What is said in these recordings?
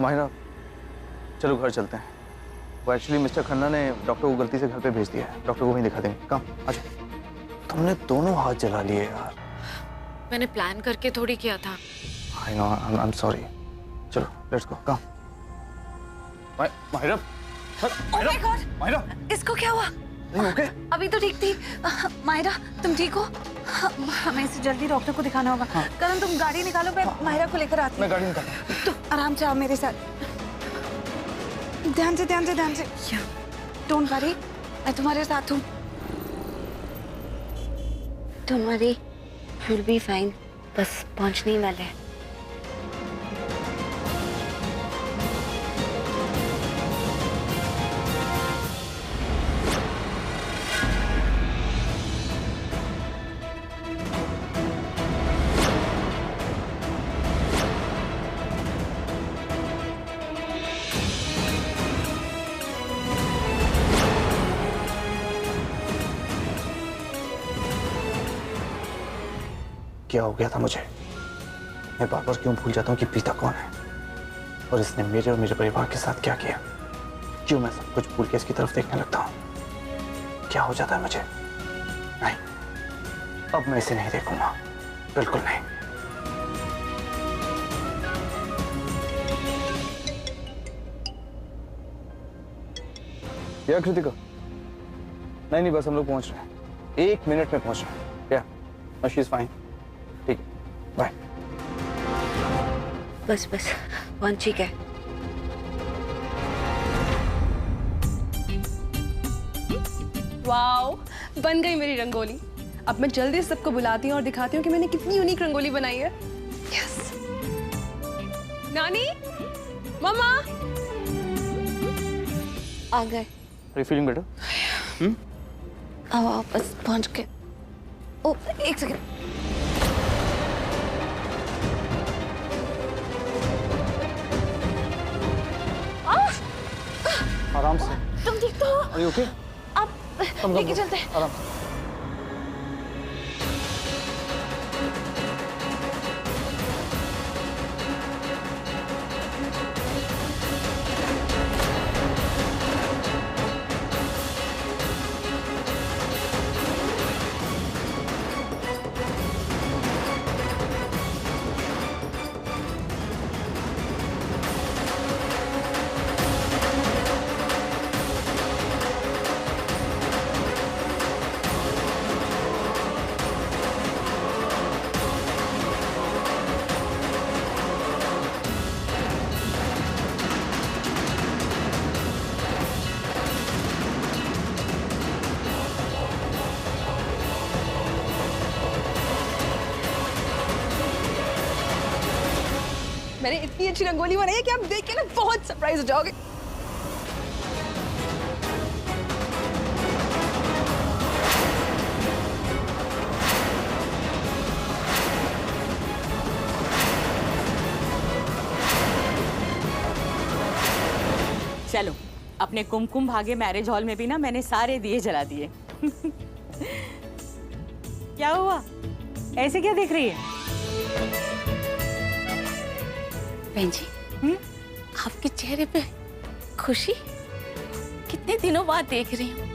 माहिरा, चलो घर चलते हैं। वो एक्चुअली मिस्टर खन्ना ने डॉक्टर को गलती से घर पे भेज दिया है। डॉक्टर को वहीं दिखा देंगे। कम अच्छा, तुमने दोनों हाथ जला लिए यार। मैंने प्लान करके थोड़ी किया था। I know, I am sorry. चलो लेट्स गो। कम माहिरा, माहिरा, इसको क्या हुआ? नहीं ओके? अभी तो ठीक थी। माहिरा तुम ठीक हो? हमें इसे जल्दी डॉक्टर को दिखाना होगा। करण तुम गाड़ी निकालो, मैं माहिरा को लेकर आती हूँ। मैं गाड़ी निकालता हूँ। तुम आराम से आओ मेरे साथ। ध्यान से ध्यान से ध्यान से। डोंट वरी, मैं तुम्हारे साथ हूँ। Don't worry, will be fine. बस पहुँचने ही वाले हैं। क्या हो गया था मुझे? मैं बार बार क्यों भूल जाता हूँ कि प्रीता कौन है और इसने मेरे और मेरे परिवार के साथ क्या किया? क्यों मैं सब कुछ भूल के इसकी तरफ देखने लगता हूँ? क्या हो जाता है मुझे? नहीं, अब मैं इसे नहीं देखूंगा, बिल्कुल नहीं। या कृतिका? नहीं नहीं, बस हम लोग पहुंच रहे हैं। 1 मिनट में पहुंच रहे हैं। या शी इज फाइन। ठीक है, बाय। बस बस पहुंच ही गए। वाओ, बन गई मेरी रंगोली। अब मैं जल्दी से सबको बुलाती हूँ और दिखाती हूँ कि मैंने कितनी यूनिक रंगोली बनाई है। यस। नानी, मम्मा, आ गए। Are you feeling better? आओ आओ, बस पहुंच गए। ओ एक सेकंड। आराम से। तुम ठीक तो हो? Are you okay? अब लेके चलते हैं। आराम से। मैंने इतनी अच्छी रंगोली बनाई है कि आप देख के ना बहुत सरप्राइज हो जाओगे। चलो, अपने कुमकुम भाग्य मैरिज हॉल में भी ना मैंने सारे दिए जला दिए। क्या हुआ? ऐसे क्या देख रही है? बहन जी, आपके चेहरे पे खुशी कितने दिनों बाद देख रही हूँ।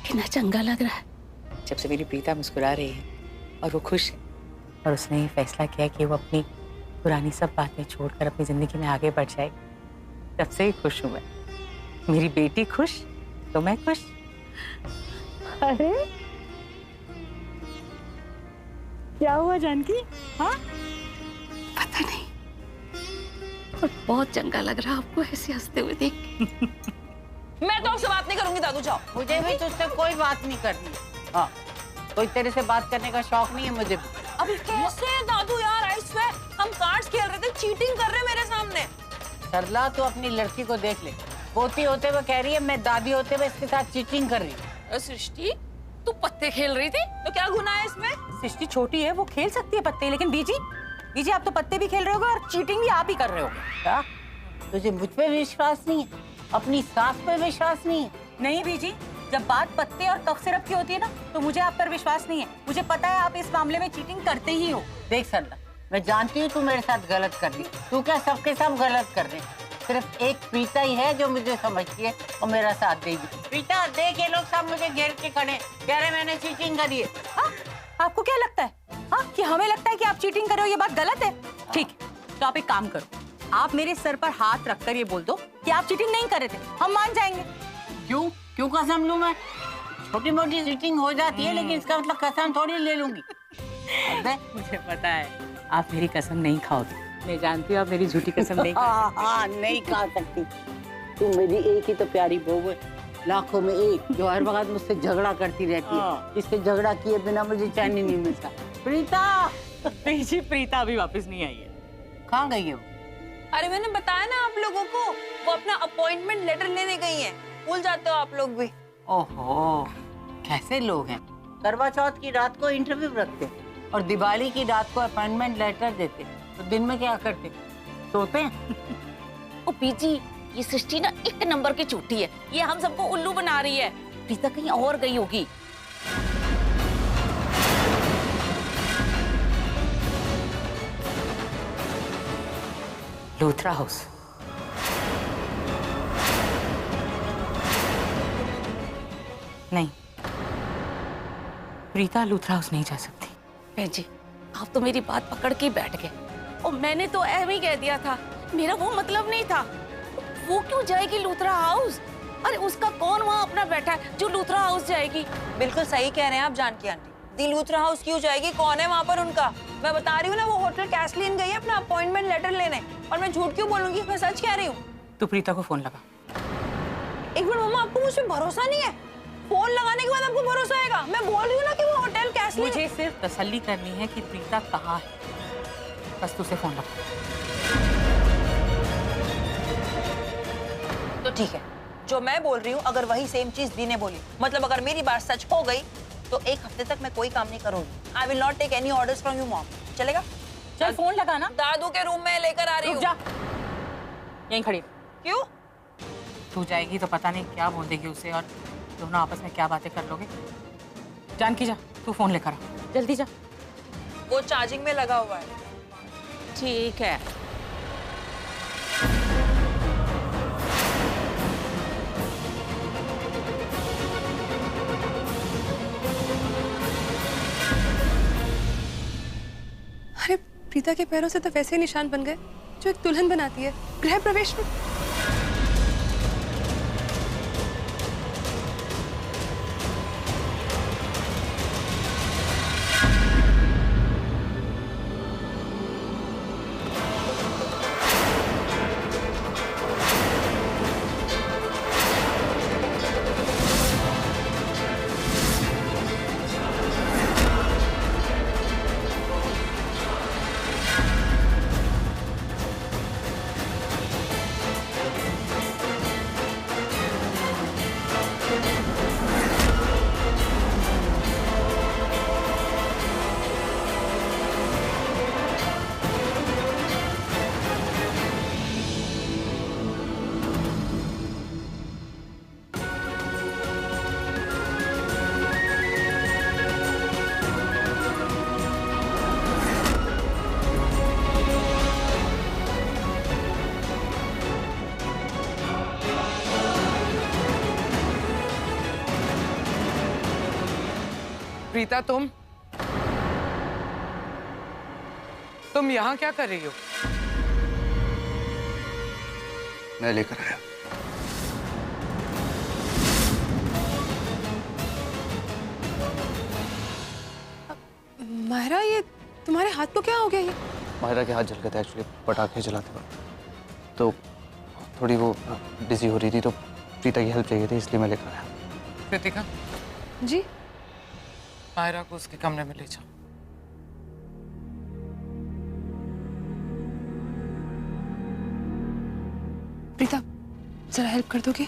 कितना चंगा लग रहा है। जब से मेरी प्रीता मुस्कुरा रही है और वो खुश है और उसने ये फैसला किया कि वो अपनी पुरानी सब बातें छोड़कर अपनी जिंदगी में आगे बढ़ जाएगी, तब से ही खुश हूँ मैं। मेरी बेटी खुश तो मैं खुश। अरे क्या हुआ जानकी? हाँ, पता नहीं, पर बहुत चंगा लग रहा है आपको ऐसे हंसते हुए देख के। मैं तो आपसे बात नहीं करूंगी दादू, जाओ। मुझे भी तुझसे कोई बात नहीं करनी। हाँ, कोई तेरे से बात करने का शौक नहीं है मुझे। अभी कैसे दादू यार, आई स्वेयर हम कार्ड्स खेल रहे थे, चीटिंग कर रहे मेरे सामने। सरला, तू अपनी लड़की को देख ले। पोती होते हुए कह रही है मैं दादी होते हुए इसके साथ चीटिंग कर रही हूँ। सृष्टि, तू पत्ते खेल रही थी तो क्या गुनाह है इसमें? सृष्टि छोटी है, वो खेल सकती है पत्ते, लेकिन बीजी आप तो पत्ते भी खेल रहे होगे और चीटिंग भी आप ही कर रहे हो। क्या तुझे मुझ पे विश्वास नहीं है? अपनी सास पे विश्वास नहीं है? नहीं बीजी, जब बात पत्ते और कफ सिरप की होती है ना, तो मुझे आप पर विश्वास नहीं है। मुझे पता है आप इस मामले में चीटिंग करते ही हो। देख सरला, मैं जानती हूँ तू मेरे साथ गलत कर रही, तू क्या सबके सब गलत कर रहे। सिर्फ एक प्रीता ही है जो मुझे समझती है और मेरा साथ देगी। प्रीता देख, ये लोग सब मुझे घेर के खड़े कह रहे मैंने चीटिंग करी है। हाँ? आपको क्या लगता है हाँ कि हमें लगता है कि आप चीटिंग कर रहे हो, ये बात गलत है? ठीक है, तो आप एक काम करो, आप मेरे सर पर हाथ रखकर ये बोल दो कि आप चीटिंग नहीं कर रहे थे, हम मान जाएंगे। क्यों कसम लूं मैं? छोटी मोटी चीटिंग हो जाती है, लेकिन इसका मतलब कसम थोड़ी ले लूंगी। अबे मुझे पता है आप मेरी कसम नहीं खाओगे, मैं जानती हूँ आप मेरी झूठी कसम नहीं हाँ, नहीं खा सकती। तुम मेरी एक ही तो प्यारी बहू है, लाखों में एक, जो हर वक्त मुझसे झगड़ा करती रहती है। इससे झगड़ा किए बिना मुझे चैन ही नहीं मिलता। प्रीता जी प्रीता अभी वापस नहीं आई है। कहाँ गई है वो? अरे मैंने बताया ना आप लोगों को, वो अपना अपॉइंटमेंट लेटर लेने गई हैं। भूल जाते हो आप लोग भी। ओहो, कैसे लोग हैं, करवा चौथ की रात को इंटरव्यू रखते और दिवाली की रात को अपॉइंटमेंट लेटर देते, तो दिन में क्या करते? सोते हैं। ओ पीजी, ये सृष्टि ना एक नंबर की झूठी है, ये हम सबको उल्लू बना रही है। प्रीता कहीं और गई होगी। लूथरा हाउस। नहीं, प्रीता लूथरा हाउस नहीं जा सकती। बहन जी, आप तो मेरी बात पकड़ के ही बैठ गए। और मैंने तो ऐਵੇਂ ही कह दिया था, मेरा वो मतलब नहीं था। वो क्यों जाएगी लूथरा हाउस? अरे उसका कौन वहाँ अपना बैठा है जो लूथरा हाउस जाएगी? बिल्कुल सही कह रहे हैं आप जानकी आंटी। दी लूथरा हाउस क्यों जाएगी? कौन है वहाँ पर उनका? मैं बता रही हूँ ना, वो होटल कैसलिन गई है अपना अपॉइंटमेंट लेटर लेने। और मैं झूठ क्यों बोलूंगी, मैं सच कह रही हूँ। तू प्रीता को फोन लगा। एक मिनट मम्मा, आपको मुझ पर भरोसा नहीं है? फोन लगाने के बाद आपको भरोसा आएगा? मैं बोल रही हूँ ना कि वो होटल कैसलिन। मुझे सिर्फ तसल्ली करनी है कि प्रीता कहाँ है, बस तुझे फोन लगा। तो ठीक है, जो मैं बोल रही हूँ अगर वही सेम चीज दी ने बोली, मतलब अगर मेरी बात सच हो गई, तो एक हफ्ते तक मैं कोई काम नहीं करूंगी। I will not take any orders from you mom. चलेगा? चल फोन लगा ना। दादू के रूम में लेकर आ रही हूँ। जा, यहीं खड़ी। क्यों? तू जाएगी तो पता नहीं क्या बोल देगी उसे, और दोनों आपस में क्या बातें कर लोगे। जानकी जा, तू फोन लेकर आ, जल्दी जा। वो चार्जिंग में लगा हुआ है। ठीक है। अरे प्रीता के पैरों से तो वैसे निशान बन गए जो एक दुल्हन बनाती है गृह प्रवेश में। प्रीता, तुम यहाँ क्या कर रही हो? मैं लेकर आया। मायरा, ये तुम्हारे हाथ को क्या हो गया? ये माहिरा के हाथ जल गए थे एक्चुअली, पटाखे जलाते वक्त, तो थोड़ी वो बिजी हो रही थी, तो प्रीता की हेल्प चाहिए थी, इसलिए मैं लेकर आया। कृतिका, जी माहिरा को उसके कमरे में ले जाओ। प्रीता, जरा हेल्प कर दोगे?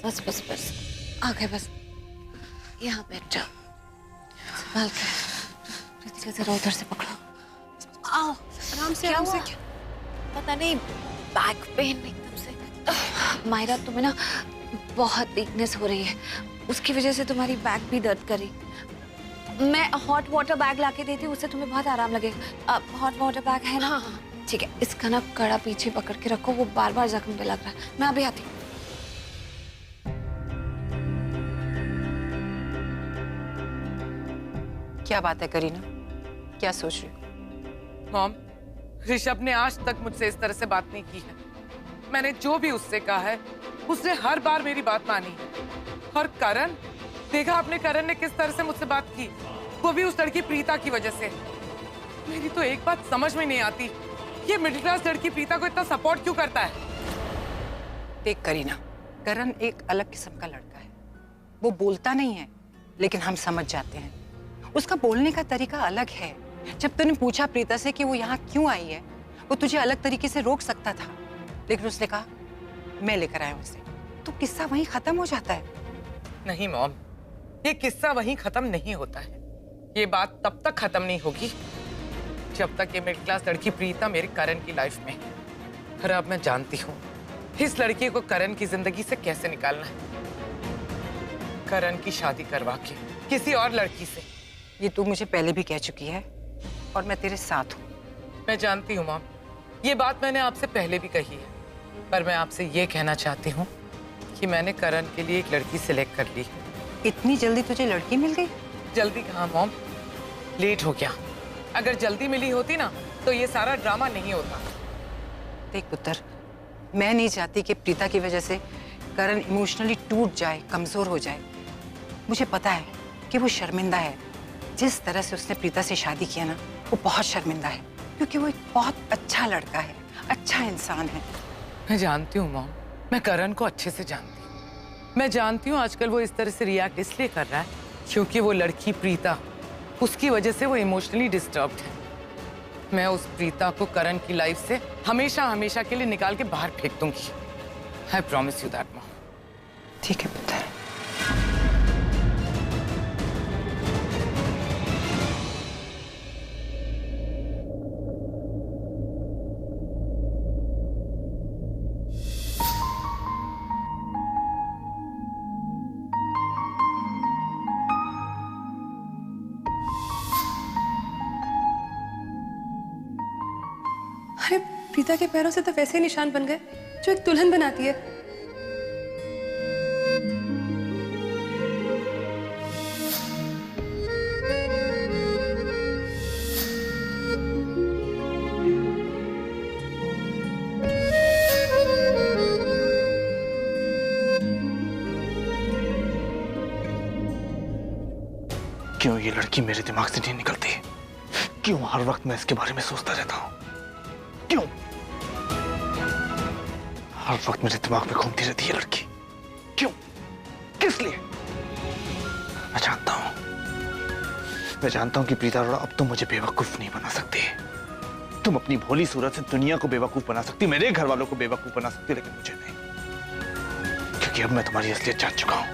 बस बस बस, आ गए बस। यहाँ बैठ जाओ, संभाल के। कृतिका जरा उधर से पकड़ो। आओ आराम से, आराम से। पता नहीं बैक पेन एकदम से। मायरा तुम्हें ना बहुत वीकनेस हो रही है, उसकी वजह से तुम्हारी बैक भी दर्द करी। मैं हॉट वाटर बैग लाके देती हूँ, उससे तुम्हें बहुत आराम लगेगा। अब हॉट वाटर बैग है ना? हाँ। ठीक है, इसका ना कड़ा पीछे पकड़ के रखो, वो बार बार जख्म पे लग रहा है। मैं अभी आती हूँ। क्या बात है करीना, क्या सोच रही हो? मॉम, ऋषभ ने आज तक मुझसे इस तरह से बात नहीं की है। मैंने जो भी उससे कहा है, उसने हर बार मेरी बात मानी है। और करण, देखा आपने करण ने किस तरह से मुझसे बात की, वो भी उस लड़की प्रीता की वजह से। मेरी तो एक बात समझ में नहीं आती, ये मिडिल क्लास लड़की प्रीता को इतना सपोर्ट क्यों करता है? देख करीना, करण एक अलग किस्म का लड़का है। वो बोलता नहीं है, लेकिन हम समझ जाते हैं। उसका बोलने का तरीका अलग है। जब तूने पूछा प्रीता से कि वो यहाँ क्यों आई है, वो तुझे अलग तरीके से रोक सकता था, लेकिन उसने कहा मैं लेकर आया उसे, तो किस्सा वहीं खत्म हो जाता है। नहीं मॉम, ये किस्सा वहीं खत्म नहीं होता है। ये बात तब तक खत्म नहीं होगी जब तक ये मिडिल क्लास लड़की प्रीता मेरे करण की लाइफ में है। और अब मैं जानती हूँ इस लड़की को करण की जिंदगी से कैसे निकालना है। करण की शादी करवा के किसी और लड़की से। ये तू मुझे पहले भी कह चुकी है और मैं तेरे साथ हूँ। मैं जानती हूँ मॉम, ये बात मैंने आपसे पहले भी कही है, पर मैं आपसे ये कहना चाहती हूँ कि मैंने करण के लिए एक लड़की सिलेक्ट कर ली। इतनी जल्दी तुझे लड़की मिल गई? जल्दी कहाँ मॉम, लेट हो गया। अगर जल्दी मिली होती ना तो ये सारा ड्रामा नहीं होता। देख पुत्र, मैं नहीं चाहती कि प्रीता की वजह से करण इमोशनली टूट जाए, कमजोर हो जाए। मुझे पता है कि वो शर्मिंदा है। जिस तरह से उसने प्रीता से शादी किया ना, वो बहुत शर्मिंदा है, क्योंकि वो एक बहुत अच्छा लड़का है, अच्छा इंसान है। मैं जानती हूँ मॉम, मैं करण को अच्छे से जानती हूँ। मैं जानती हूँ आजकल वो इस तरह से रिएक्ट इसलिए कर रहा है क्योंकि वो लड़की प्रीता, उसकी वजह से वो इमोशनली डिस्टर्ब्ड है। मैं उस प्रीता को करण की लाइफ से हमेशा हमेशा के लिए निकाल के बाहर फेंक दूंगी। I promise you that mom. ठीक है पुत्र। अरे प्रीता के पैरों से तो वैसे ही निशान बन गए जो एक दुल्हन बनाती है। क्यों ये लड़की मेरे दिमाग से नहीं निकलती? क्यों हर वक्त मैं इसके बारे में सोचता रहता हूँ? क्यों हर वक्त मेरे दिमाग में घूमती रहती है लड़की? क्यों? किस लिए? मैं जानता हूं कि प्रीता अरोड़ा अब तुम मुझे बेवकूफ नहीं बना सकती। तुम अपनी भोली सूरत से दुनिया को बेवकूफ बना सकती, मेरे घर वालों को बेवकूफ बना सकती, लेकिन मुझे नहीं, क्योंकि अब मैं तुम्हारी असलियत जान चुका हूं।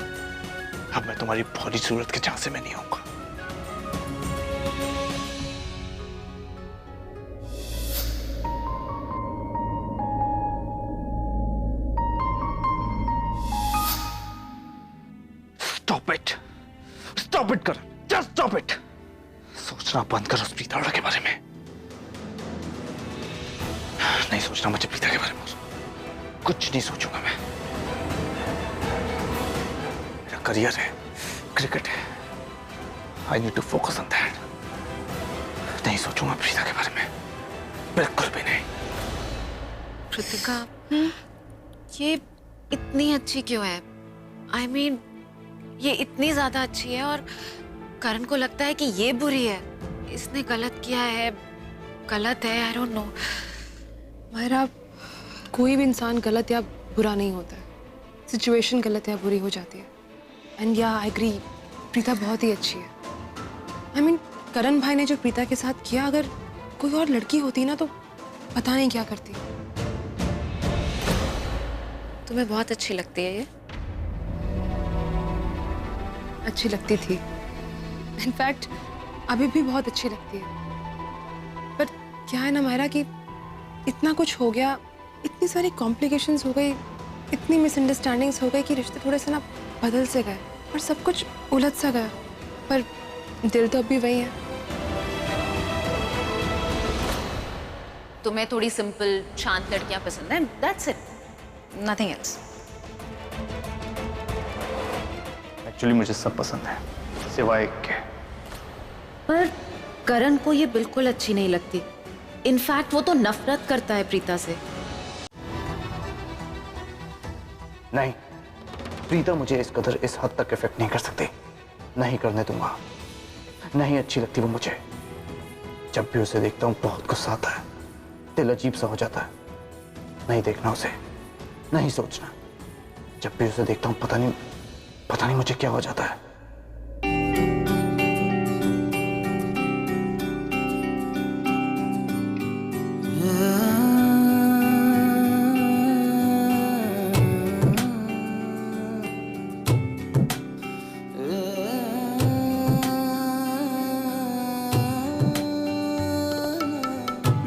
अब मैं तुम्हारी भोली सूरत के झांसे में नहीं आऊंगा। Stop it, Karan. Just stop it. सोचना बंद करो उस प्रीता अरोड़ा के बारे में। नहीं सोचना मुझे प्रीता के बारे में। कुछ नहीं सोचूंगा मैं। मेरा करियर है, क्रिकेट है। I need to focus on that. नहीं सोचूंगा प्रीता के बारे में, बिल्कुल भी नहीं। कृतिका, ये इतनी अच्छी क्यों है? I mean, ये इतनी ज्यादा अच्छी है और करण को लगता है कि ये बुरी है, इसने गलत किया है, गलत है। I don't know. मायरा, कोई भी इंसान गलत या बुरा नहीं होता है। सिचुएशन गलत या बुरी हो जाती है। एंड या आई एग्री, प्रीता बहुत ही अच्छी है। आई मीन, करण भाई ने जो प्रीता के साथ किया, अगर कोई और लड़की होती ना तो पता नहीं क्या करती। तुम्हें बहुत अच्छी लगती है ये? अच्छी लगती थी। इनफैक्ट अभी भी बहुत अच्छी लगती है। पर क्या है ना मायरा कि इतना कुछ हो गया, इतनी सारी कॉम्प्लिकेशंस हो गई, इतनी मिसअंडरस्टैंडिंग्स हो गई कि रिश्ते थोड़े से ना बदल से गए और सब कुछ उलझ सा गया। पर दिल तो अब भी वही है। तुम्हें थोड़ी सिंपल शांत लड़कियां पसंद हैं, that's it, nothing else. Actually मुझे सब पसंद है सिवाय एक के। पर करण को ये बिल्कुल अच्छी नहीं लगती। इनफैक्ट वो तो नफरत करता है प्रीता से। नहीं, प्रीता मुझे इस कदर इस हद तक इफेक्ट नहीं कर सकती। नहीं करने दूंगा। नहीं अच्छी लगती वो मुझे। जब भी उसे देखता हूं बहुत गुस्सा आता है, दिल अजीब सा हो जाता है। नहीं देखना उसे, नहीं सोचना। जब भी उसे देखता हूं पता नहीं मुझे क्या हो जाता है।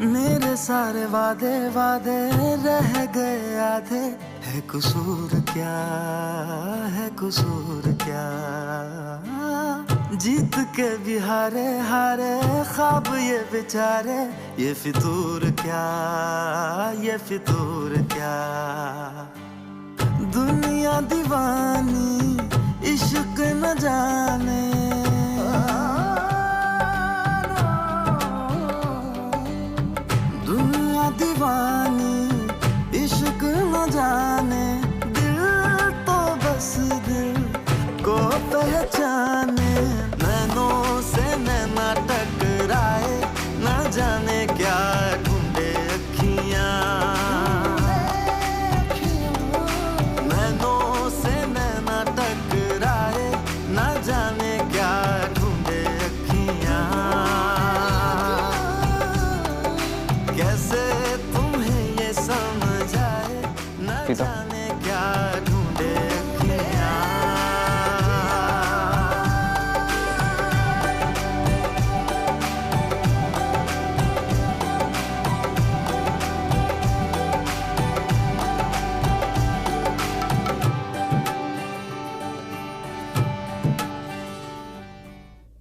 मेरे सारे वादे वादे रह गए आधे, है कसूर क्या, है कसूर क्या। जीत के भी हारे हारे ख्वाब ये बेचारे, ये फितूर क्या, ये फितूर क्या। दुनिया दीवानी इश्क न जाने, दुनिया दीवानी इश्क न जाने, दिल तो बस दिल को पहचाने। नैनों से नैना टकराए, न जाने क्या ढूंढे अखियां। नैनों से नैना टकराए, न जाने क्या ढूंढे अखियां। कैसे तुम्हें ये समझ आए, न जाने क्या ढूंढे अखियां।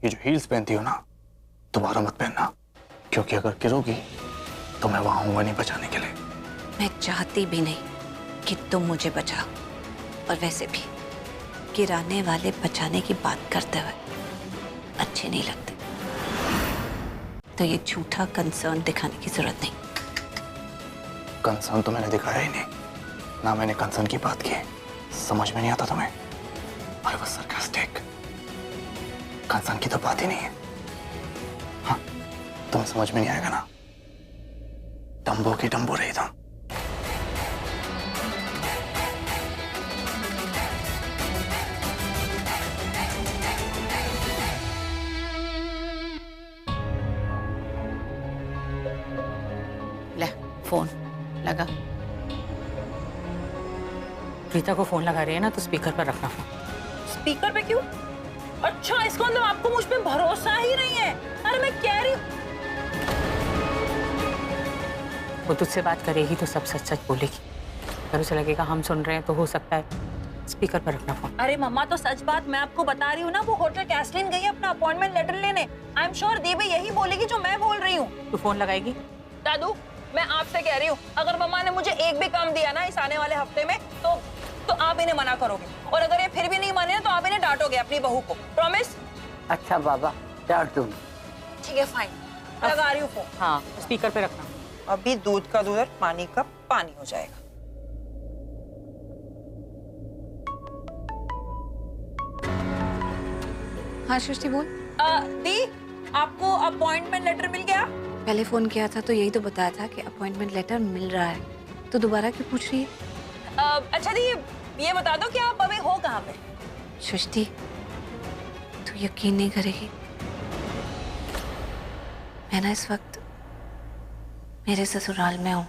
ये जो हील्स पहनती हो ना, दोबारा मत पहनना, क्योंकि अगर गिरोगी तो मैं वहां हूंगा नहीं बचाने के लिए। मैं चाहती भी नहीं कि तुम मुझे बचाओ, और वैसे भी गिराने वाले बचाने की बात करते हुए अच्छे नहीं लगते। तो ये झूठा कंसर्न दिखाने की जरूरत नहीं। कंसर्न तो मैंने दिखाया ही नहीं ना, मैंने कंसर्न की बात की। समझ में नहीं आता तुम्हें? I was sarcastic. कंसर्न की तो बात ही नहीं है। हाँ, तुम्हें समझ में नहीं आएगा ना। डम्बो की डम्बो रही तुम। ले फोन लगा। प्रीता को फोन लगा रही है ना, तो स्पीकर पर रखना फोन। स्पीकर पे क्यों? अच्छा, इसका मतलब आपको मुझ पे भरोसा ही नहीं है। अरे मैं कह रही हूँ, वो तुझसे बात करेगी तो सब सच सच बोलेगी। अगर उसे लगेगा हम सुन रहे हैं तो हो सकता है स्पीकर पर रखना फोन। अरे मम्मा तो सच बात मैं आपको बता रही हूँ ना, वो होटल कैसलिन गई है अपना अपॉइंटमेंट लेटर लेने। आई एम श्योर दी भी यही बोलेगी जो मैं बोल रही हूँ। तू फोन लगाएगी? दादू, मैं आपसे कह रही हूँ, अगर मम्मा ने मुझे एक भी काम दिया ना इस आने वाले हफ्ते में, तो आप इन्हें मना करोगे, और अगर ये फिर भी नहीं माने तो आप इन्हें डांटोगे, अपनी बहू को। प्रॉमिस? अच्छा बाबा, डांट दूंगी। ठीक है, फाइन, लगा रही हूँ फोन। हाँ, स्पीकर पे रखना। अभी दूध का दूध और पानी का पानी हो जाएगा। हाँ सृष्टि बोल। दी, आपको अपॉइंटमेंट लेटर मिल गया? पहले फोन किया था तो यही तो बताया था कि अपॉइंटमेंट लेटर मिल रहा है, तो दोबारा क्यों पूछ रही है? अच्छा दी, ये बता दो कि आप अभी हो कहाँ पे? सृष्टि, तू यकीन नहीं करेगी, मैं ना इस वक्त मेरे ससुराल में हूँ।